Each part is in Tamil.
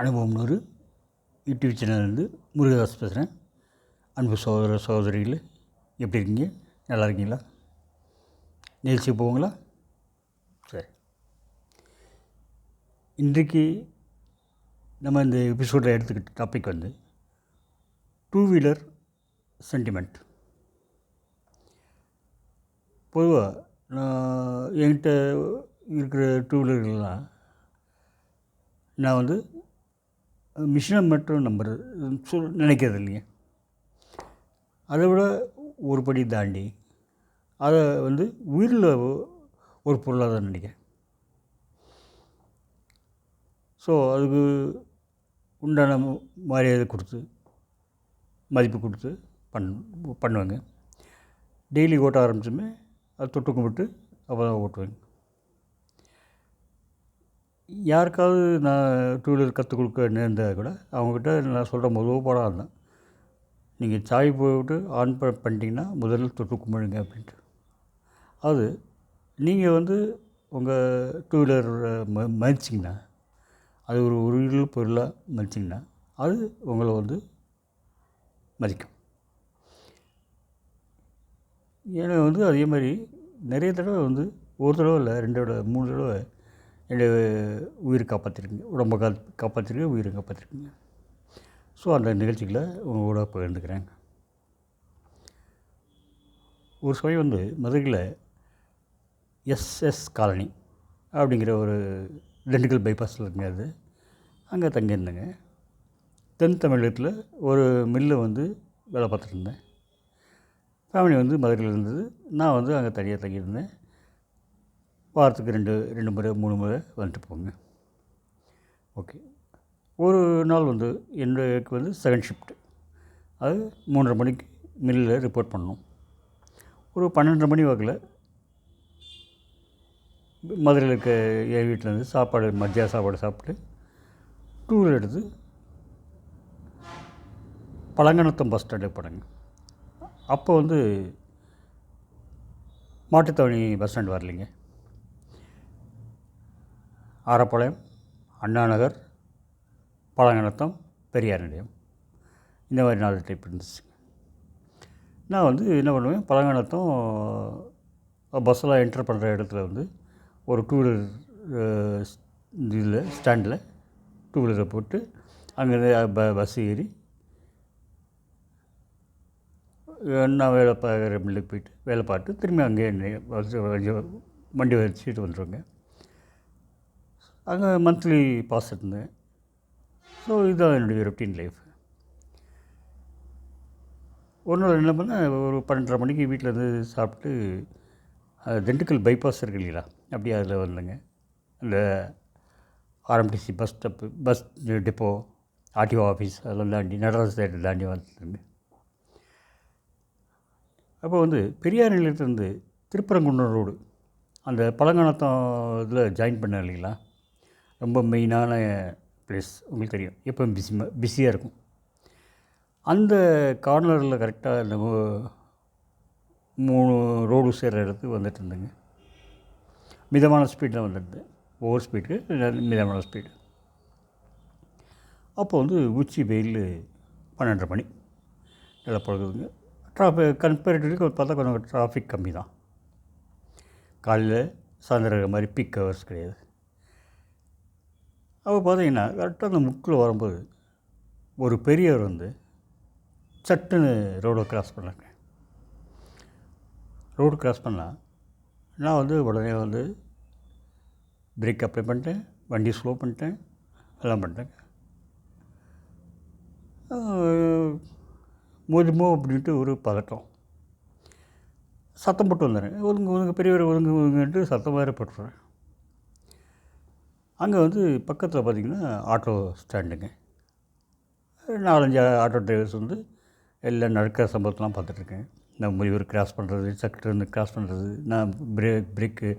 அனுபவம்னு ஒரு யூடியூப் சேனல்லேருந்து முருகதாஸ் பேசுகிறேன். அன்பு சகோதர சகோதரிகளே, எப்படி இருக்கீங்க? நல்லா இருக்கீங்களா? நிகழ்ச்சிக்கு போவோங்களா? சரி, இன்றைக்கு நம்ம இந்த எபிசோடில் எடுத்துக்கிட்ட டாபிக் வந்து டூ வீலர் சென்டிமெண்ட். பொதுவாக நான் என்கிட்ட இருக்கிற டூ வீலர்கள்லாம் நான் வந்து மிஷினை மட்டும் நினைக்கிறது இல்லைங்க. அதை விட ஒரு படி தாண்டி அதை வந்து உயிரில் ஒரு பொருளாக தான் நினைக்கிறேன். ஸோ அதுக்கு உண்டான மரியாதை கொடுத்து மதிப்பு கொடுத்து பண்ணுவேங்க. டெய்லி ஓட்ட ஆரம்பிச்சுமே அது தொட்டு கும்பிட்டு அப்போ தான் ஓட்டுவேங்க. யாருக்காவது நான் டூ வீலர் கற்றுக் கொடுக்க நேர்ந்தால் கூட அவங்கக்கிட்ட நான் சொல்கிற முதல் பாடம் அதுதான். நீங்கள் சாவி போட்டு ஆன் பண்ணிட்டீங்கன்னா முதல்ல தொட்டு கும்பிடுங்க அப்படின்ட்டு. அது நீங்கள் வந்து உங்கள் டூ வீலர் மதிச்சிங்கன்னா, அது ஒரு உயிரில் பொருளாக மதிச்சிங்கன்னா அது உங்களை வந்து மதிக்கும். ஏன்னா வந்து அதே மாதிரி நிறைய தடவை வந்து ஒரு தடவை இல்லை, 2 தடவை 3 தடவை என்னுடைய உயிரை காப்பாற்றிருக்கீங்க, உடம்பை காப்பாற்றிருக்கீங்க, உயிரை காப்பாற்றிருக்கீங்க. ஸோ அந்த நிகழ்ச்சிகளை உங்களோட பகிர்ந்துக்கிறேன். ஒரு சமயம் வந்து மதுரையில் எஸ்எஸ் காலனி அப்படிங்கிற ஒரு திண்டுக்கல் பைபாஸில் இருக்குங்க. அது அங்கே தங்கியிருந்தேங்க. தென் தமிழகத்தில் ஒரு மில்லு வந்து வேலை பார்த்துட்ருந்தேன். ஃபேமிலி வந்து மதுரையில் இருந்தது. நான் வந்து அங்கே தனியாக தங்கியிருந்தேன். வாரத்துக்கு 2 முறை 3 முறை வந்துட்டு போங்க. ஓகே. ஒரு நாள் வந்து எனக்கு வந்து செகண்ட் ஷிஃப்ட்டு. அது 3:30 மணிக்கு மில்லில் ரிப்போர்ட் பண்ணணும். ஒரு 12:30 மணி வாக்கில் மதுரையில் இருக்க என் வீட்டிலேருந்து மதிய சாப்பாடு சாப்பிட்டு டூ வீலர் எடுத்து பழங்கநத்தம் பஸ் ஸ்டாண்டுக்கு போனேங்க. அப்போ வந்து மாட்டுத்தாவணி பஸ் ஸ்டாண்டு வரலைங்க. ஆரப்பாளையம், அண்ணா நகர், பழங்கநத்தம், பெரியார் நிலையம், இந்த மாதிரி 4 டைப் இருந்துச்சு. நான் வந்து என்ன பண்ணுவேன், பழங்கநத்தம் பஸ்ஸெல்லாம் என்டர் பண்ணுற இடத்துல வந்து ஒரு டூ வீலர் இதில் ஸ்டாண்டில் டூ வீலரை போட்டு அங்கேருந்து பஸ் ஏறி நான் வேலை பார்க்குற மில்லுக்கு போயிட்டு வேலை பார்த்து திரும்பி அங்கேயே வண்டி வச்சுட்டு வந்துடுவேங்க. அங்கே மந்த்லி பாஸ் இருந்தேன். ஸோ இதுதான் என்னுடைய ரொட்டீன் லைஃப். ஒரு நாள் என்ன பண்ணேன், ஒரு 12:30 மணிக்கு வீட்டிலேருந்து சாப்பிட்டு திண்டுக்கல் பைபாஸ் இருக்கு இல்லைங்களா, அப்படியே அதில் வந்தேங்க. இந்த RMTC bus stop, bus depot, RTO office அதெல்லாம் தாண்டி நடராஜ தேட்டர் தாண்டி வந்துட்டுங்க. அப்போ வந்து பெரியார் நிலையத்திலேருந்து திருப்பரங்குன்றம் ரோடு, அந்த பழங்கநத்தம் இதில் ஜாயின் பண்ண இல்லைங்களா, ரொம்ப மெயினான ப்ளேஸ். உங்களுக்கு தெரியும், எப்போ பிஸியாக இருக்கும். அந்த கார்னரில் கரெக்டாக அந்த 3 ரோடு சேர்கிற இடத்துக்கு வந்துட்டு இருந்தேங்க. மிதமான ஸ்பீடில் வந்துருந்தேன். ஓவர் ஸ்பீடு, மிதமான ஸ்பீடு. அப்போ வந்து உச்சி வெயில் 12:30 மணி நல்லா பழகுதுங்க. கம்பேரிட்டிவ்லி பார்த்தா கொஞ்சம் டிராஃபிக் கம்மி தான். காலையில் சாயந்தரம் மாதிரி பீக் ஹவர்ஸ் கிடையாது. அப்போ பார்த்தீங்கன்னா கரெக்டாக அந்த முக்கில் வரும்போது ஒரு பெரியவர் வந்து சட்டுன்னு ரோடை கிராஸ் பண்ணாங்க. ரோடு கிராஸ் பண்ணால் நான் வந்து உடனே வந்து பிரேக் அப்ளை பண்ணிட்டேன், வண்டி ஸ்லோ பண்ணிட்டேன், எல்லாம் பண்ணிட்டேங்க. மோதிமோ அப்படின்ட்டு ஒரு பதட்டம், சத்தம் போட்டு வந்துடுறேன். ஒதுங்க பெரியவர் ஒதுங்குன்ட்டு சத்தம் வேறு போட்டுறேன். அங்கே வந்து பக்கத்தில் பார்த்திங்கன்னா ஆட்டோ ஸ்டாண்டுங்க. 4-5 ஆட்டோ டிரைவர்ஸ் வந்து எல்லாம் நடக்கிற சம்பவத்தெலாம் பார்த்துட்ருக்கேன். நம்ம இவர் கிராஸ் பண்ணுறது, சக்கரன்னு கிராஸ் பண்ணுறது, நான் பிரேக்கு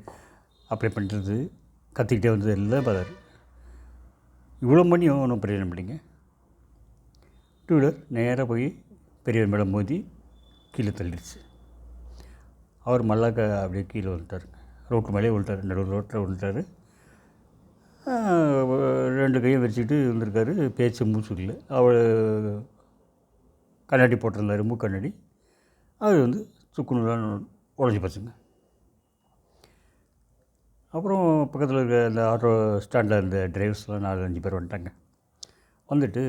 அப்ளை பண்ணுறது, கத்திக்கிட்டே வந்தது எல்லாம் பார்த்தாரு. இவ்வளோ மணியும் ஒன்றும் பிரயோஜனம் இல்லைங்க. டூ வீலர் நேராக போய் பெரியவர் மேலே மோதி கீழே தள்ளிடுச்சு. அவர் மல்லாக்க அப்படியே கீழே வந்துட்டார். ரோட்டு மேலே விழுட்டார், நடுவு ரோட்டில் விழுட்டார். 2 கையும் வச்சுக்கிட்டு இருந்திருக்காரு. பேச்சு மூச்சு இல்லை. அவர் கண்ணாடி போட்டிருந்தார், மூக்கண்ணாடி. அது வந்து சுக்குநூறாக உடஞ்சி போச்சுங்க. அப்புறம் பக்கத்தில் இருக்க அந்த ஆட்டோ ஸ்டாண்டில் இருந்த டிரைவர்ஸ்லாம் 4-5 பேர் வந்துட்டாங்க. வந்துட்டு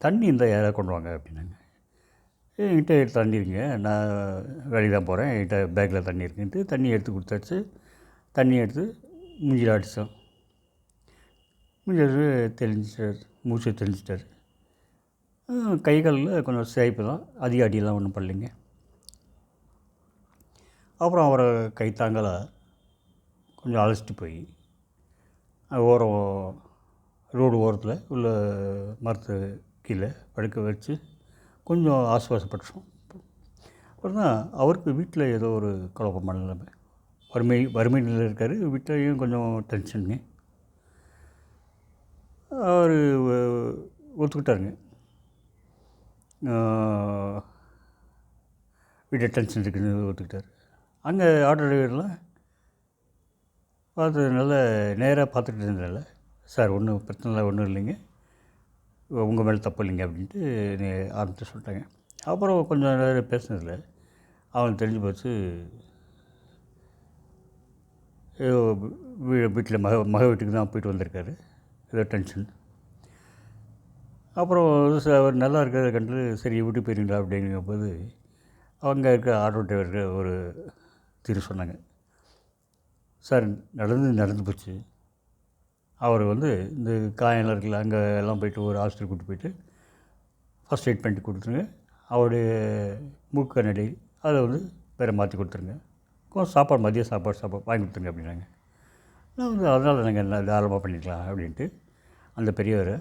தண்ணி இருந்தால் யாராவது கொண்டு வாங்க அப்படின்னாங்க. என்கிட்ட தண்ணி இருக்குங்க, நான் வேலைக்கு தான் போகிறேன், என்கிட்ட பேக்கில் தண்ணி இருக்குன்ட்டு தண்ணி எடுத்து கொடுத்தாச்சு. தண்ணி எடுத்து மூஞ்சியில் அடித்தோம். மூஞ்சில் தெளிஞ்சிட்டார், மூச்சை தெளிஞ்சிட்டார். கை காலில் கொஞ்சம் சிதைப்பு தான், அதிக அடியெல்லாம் ஒன்றும் பண்ணலைங்க. அப்புறம் அவரை கைத்தாங்கலாக கொஞ்சம் அழைச்சிட்டு போய் ஓரம் ரோடு ஓரத்தில் உள்ள மரத்து கீழே படுக்க வச்சு கொஞ்சம் ஆசுவாசப்பட்டோம். அப்புறம் தான் அவருக்கு வீட்டில் ஏதோ ஒரு குழப்பமான நிலைமை, வறுமை நிலையில் இருக்கார். வீட்லேயும் கொஞ்சம் டென்ஷனுங்க. அவர் ஒத்துக்கிட்டாருங்க. வீட்டில் டென்ஷன் இருக்குதுன்னு ஒத்துக்கிட்டார். அங்கே ஆட்டோ டிரைவர்லாம் பார்த்ததுனால நேராக பார்த்துட்டு இருந்ததுனால, சார் ஒன்றும் பிரச்சனை இல்லை, ஒன்றும் இல்லைங்க, உங்கள் மேலே தப்பு இல்லைங்க அப்படின்ட்டு ஆரம்பித்து சொல்லிட்டாங்க. அப்புறம் கொஞ்சம் நேரம் பேசினதில் அவனுக்கு தெரிஞ்சு போச்சு, ஏதோ வீட்டில் மக வீட்டுக்கு தான் போயிட்டு வந்திருக்காரு, ஏதோ டென்ஷன். அப்புறம் அவர் நல்லா இருக்கிறத கண்டு சரி வீட்டுக்கு போயிருங்களா அப்படிங்கும்போது அவங்க இருக்க ஆட்டோ டிரைவருக்கு ஒரு தீர்வு சொன்னாங்க. சார் நடந்து போச்சு, அவர் வந்து இந்த காயெல்லாம் இருக்குல்ல, அங்கே எல்லாம் போய்ட்டு ஒரு ஹாஸ்பிட்டல் கூப்பிட்டு போயிட்டு ஃபஸ்ட் எய்ட் பண்ணிட்டு கொடுத்துருங்க. அவருடைய மூக்கு கண்ணாடி அதை வந்து வேறு மாற்றி கொடுத்துருங்க. கொஞ்சம் சாப்பாடு மதியம் சாப்பாடு வாங்கி கொடுத்துருங்க அப்படின்னாங்க. நான் வந்து அதனால் நாங்கள் என்ன தாராளமாக பண்ணிக்கலாம் அப்படின்ட்டு அந்த பெரியவரை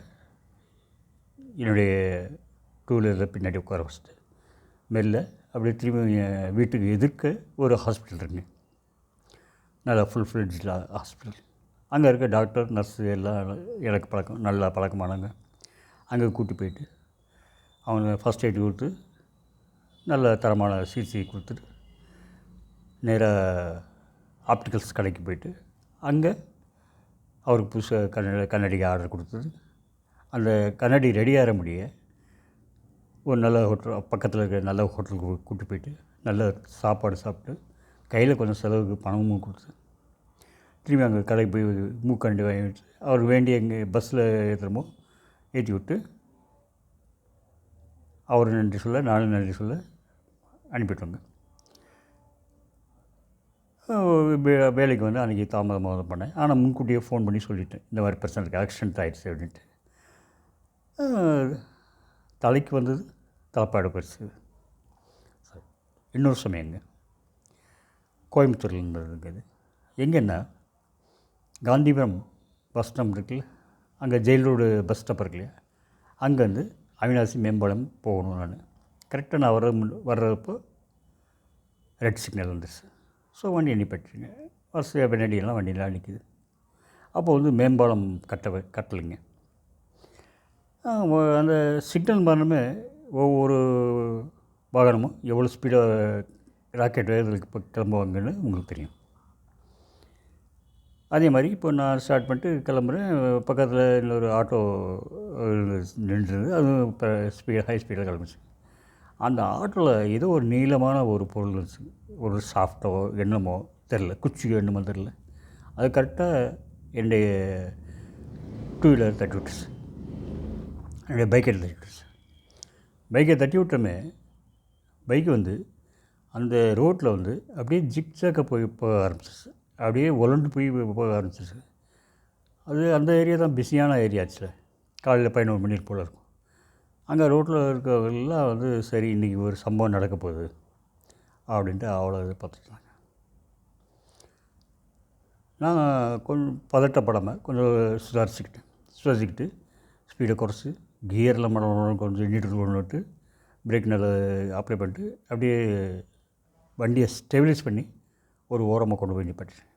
என்னுடைய டூ வீலரில் பின்னாடி உட்கார வச்சுட்டு மெல்ல அப்படியே திரும்பி வீட்டுக்கு எதிர்க்க ஒரு ஹாஸ்பிட்டல் இருக்குங்க, நல்லா ஃபுல்-ஃப்ளெட்ஜ்ட் ஹாஸ்பிட்டல். அங்கே இருக்க டாக்டர் நர்ஸு எல்லாம் எனக்கு நல்லா பழக்கமானாங்க. அங்கே கூட்டி போயிட்டு அவங்க ஃபஸ்ட் எய்ட் கொடுத்து நல்ல தரமான சிகிச்சை கொடுத்துட்டு நேராக ஆப்டிக்கல்ஸ் கடைக்கு போயிட்டு அங்கே அவருக்கு புதுசாக கண்ணாடிக்கு ஆர்டர் கொடுத்தது. அந்த கண்ணாடி ரெடியாகிற முடிய ஒரு நல்ல ஹோட்டல் பக்கத்தில் இருக்கிற நல்ல ஹோட்டலுக்கு கூட்டி போயிட்டு நல்ல சாப்பாடு சாப்பிட்டு கையில் கொஞ்சம் செலவுக்கு பணமும் கொடுத்து திரும்பி அங்கே கடைக்கு போய் மூக்கண்டி வாங்கிட்டு அவருக்கு வேண்டிய எங்கே பஸ்ஸில் ஏற்றுறமோ ஏற்றி விட்டு அவர் நன்றி சொல்ல நானும் நன்றி சொல்ல அனுப்பிட்டோங்க. வேலைக்கு வந்து அன்றைக்கி தாமதமாக பண்ணேன். ஆனால் முன்கூட்டியே ஃபோன் பண்ணி சொல்லிட்டேன், இந்த மாதிரி பிரச்சனை இருக்குது, ஆக்சிடென்ட் ஆகிடுச்சு அப்படின்ட்டு. தலைக்கு வந்தது தலைப்பாடு பரிசு. இன்னொரு சமயங்க கோயம்புத்தூரில் இருந்ததுங்க. எங்கன்னா காந்திபுரம் பஸ் ஸ்டாப் இருக்குல்ல, அங்கே ஜெயில் ரோடு பஸ் ஸ்டாப் இருக்கு இல்லையா, அங்கேருந்து அவினாசி மேம்பாலம் போகணும். நான் கரெக்டாக நான் வர்றப்போ ரெட் சிக்னல் வந்துடுச்சு. ஸோ வண்டி நிப்பாட்டிங்க, வரிசையாக பின்னாடியெல்லாம் வண்டியெல்லாம் நிற்கிது. அப்போ வந்து மேம்பாலம் கட்டலைங்க. அந்த சிக்னல் மாறினுமே ஒவ்வொரு வாகனமும் எவ்வளோ ஸ்பீடாக ராக்கெட் வேகத்துக்கு இப்போ கிளம்புவாங்கன்னு உங்களுக்கு தெரியும். அதே மாதிரி இப்போ நான் ஸ்டார்ட் பண்ணிட்டு கிளம்புறேன், பக்கத்தில் இன்னொரு ஆட்டோ நின்றுது, அதுவும் இப்போ ஹை ஸ்பீடாக கிளம்பிச்சு. அந்த ஆட்டோவில் ஏதோ ஒரு நீளமான ஒரு பொருள் இருந்துச்சு, ஒரு சாஃப்டோ என்னமோ தெரில, குச்சியோ என்னமோ தெரில. அது கரெக்டாக என்னுடைய டூ வீலர் தட்டி விட்டுருச்சு, என்னுடைய பைக்கை தட்டி விட்டுருச்சு. பைக்கை தட்டி விட்டோமே, பைக்கு வந்து அந்த ரோட்டில் வந்து அப்படியே ஜிக்ஜாக்காக போக ஆரம்பிச்சிச்சு, அப்படியே உலண்டு போக ஆரம்பிச்சிச்சு. அது அந்த ஏரியா தான் பிஸியான ஏரியாச்சுல, காலையில் 11 மணி போல் இருக்கும். அங்கே ரோட்டில் இருக்கிறவங்கெல்லாம் வந்து சரி இன்றைக்கி ஒரு சம்பவம் நடக்க போகுது அப்படின்ட்டு அவ்வளோ இது பார்த்துட்டாங்க. நான் கொஞ்சம் பதட்டப்படாமல் கொஞ்சம் சுதாரிச்சுக்கிட்டு ஸ்பீடை குறைச்சி கியரில் கொஞ்சம் நீட்டர் கொண்டு விட்டு பிரேக் நல்லா அப்ளை பண்ணிட்டு அப்படியே வண்டியை ஸ்டெபிலைஸ் பண்ணி ஒரு ஓரமாக கொண்டு போய் நிப்பாட்டிட்டேன்.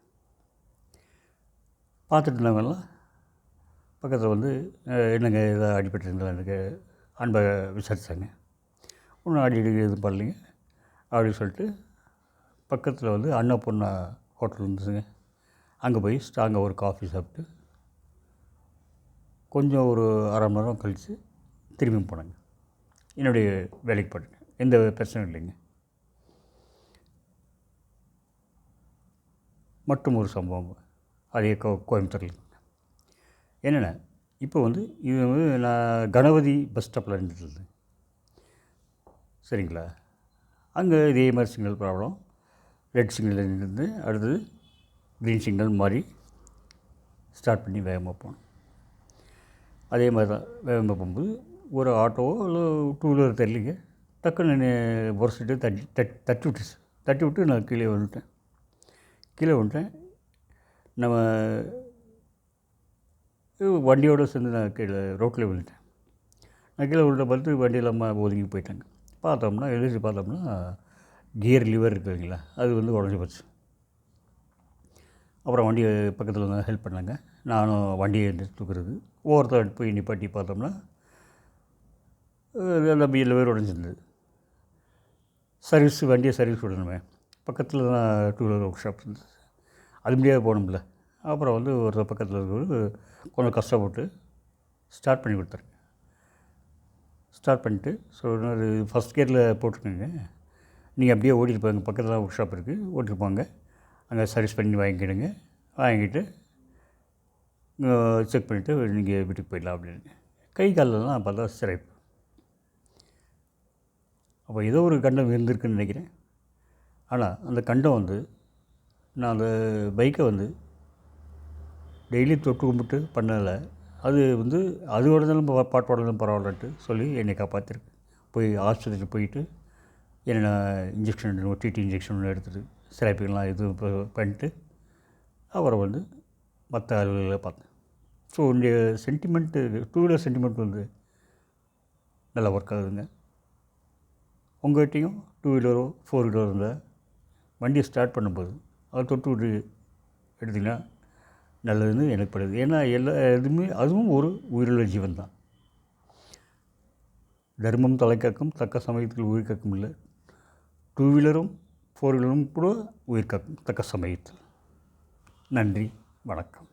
பார்த்துட்டு இருந்தவங்கெல்லாம் பக்கத்தில் வந்து என்னங்க எதாவது அடிபட்டுருங்களா எனக்கு அன்பை விசாரித்தாங்க. ஒன்றும் அடி எதுவும் பண்ணலைங்க அப்படின்னு சொல்லிட்டு பக்கத்தில் வந்து அன்னபூர்ணா ஹோட்டல் இருந்துச்சுங்க, அங்கே போய் ஸ்ட்ராங்காக ஒரு காஃபி சாப்பிட்டு கொஞ்சம் ஒரு அரை மணி நேரம் கழித்து திரும்பி போனேங்க. என்னுடைய வேலைக்கு போட்டேங்க. எந்த பிரச்சனையும் இல்லைங்க. மற்றும் ஒரு சம்பவம் அதே கோயம்புத்தூரில் என்னென்னா, இப்போ வந்து இது வந்து நான் கணபதி பஸ் ஸ்டாப்பில் இருந்தது. சரிங்களா? அங்கே இதே மாதிரி சிக்னல் ப்ராப்ளம். ரெட் சிக்னல் இருந்து அடுத்தது க்ரீன் சிக்னல் மாதிரி ஸ்டார்ட் பண்ணி வேகமாக போனோம். அதே மாதிரி தான் வேகமாக போகும்போது ஒரு ஆட்டோவோ இல்லை டூ வீலர் தெரியலிங்க, டக்குன்னு உரசிட்டு தட்டி விட்டுருச்சு. தட்டி விட்டு நான் கீழே வந்துட்டேன். நம்ம வண்டியோடு சேர்ந்து நான் கீழே ரோட்டில் விழுந்துட்டேன். நான் கீழே விழுந்த பார்த்து வண்டியில் ஒதுங்கி போயிட்டாங்க. எழுதி பார்த்தோம்னா கியர் லிவர் இருக்குதுங்களா, அது வந்து உடஞ்சி போச்சு. அப்புறம் வண்டியை பக்கத்தில் தான் ஹெல்ப் பண்ணாங்க. நானும் வண்டியை தூக்குறது ஒவ்வொருத்தர் போய் நிப்பாட்டி பார்த்தோம்னா அந்த லிவர் உடஞ்சிருந்தது. வண்டியை சர்வீஸ் விடணுமே, பக்கத்தில் தான் டூ வீலர் ஒர்க் ஷாப் இருந்தது. அது முடியாது போகணும்ல. அப்புறம் வந்து ஒரு பக்கத்தில் இருக்கிறது கொஞ்சம் கஷ்டப்பட்டு ஸ்டார்ட் பண்ணி கொடுத்தாருங்க. ஸ்டார்ட் பண்ணிட்டு அது ஃபஸ்ட் கியரில் போட்டிருக்கேங்க, நீங்கள் அப்படியே ஓட்டிட்டு போங்க, பக்கத்தில் தான் ஒர்க் ஷாப் இருக்குது, ஓட்டிட்டு போங்க, அங்கே சர்வீஸ் பண்ணி வாங்கிட்டு செக் பண்ணிவிட்டு நீங்கள் வீட்டுக்கு போயிடலாம் அப்படின்னு. கை காலெலாம் பார்த்தா சிறைப்பு. அப்போ ஏதோ ஒரு கண்டம் இருந்திருக்குன்னு நினைக்கிறேன். ஆனால் அந்த கண்டம் வந்து நான் அந்த பைக்கை வந்து டெய்லி தொட்டு கும்பிட்டு பண்ணலை. அது வந்து அது உடனே பாட்டு பாடலும் பரவாயில்லன்ட்டு சொல்லி என்னை காப்பாற்றிருக்கு. போய் ஆஸ்பத்திரிக்கு போயிட்டு என்னென்ன இன்ஜெக்ஷன் டிடி இன்ஜெக்ஷன் ஒன்று எடுத்துகிட்டு சிறப்புகள்லாம் இது பண்ணிட்டு அப்புறம் வந்து மற்ற அலுவலகளை பார்த்தேன். ஸோ இந்த சென்டிமெண்ட்டு டூ வீலர் சென்டிமெண்ட் வந்து நல்லா ஒர்க் ஆகுதுங்க. உங்கள்கிட்டையும் டூ வீலரோ ஃபோர் வீலரோ இருந்தால் வண்டியை ஸ்டார்ட் பண்ணும்போது அதை தொட்டு விட்டு எடுத்திங்கன்னா நல்லதுன்னு எனக்கு படுது. ஏன்னா அதுவும் ஒரு உயிருள்ள ஜீவன் தான். தர்மம் தலைக்காக்கும், தக்க சமயத்தில் உயிர் காக்கும். இல்லை, டூ வீலரும் ஃபோர் வீலரும் கூட உயிர் காக்கும் தக்க சமயத்தில். நன்றி, வணக்கம்.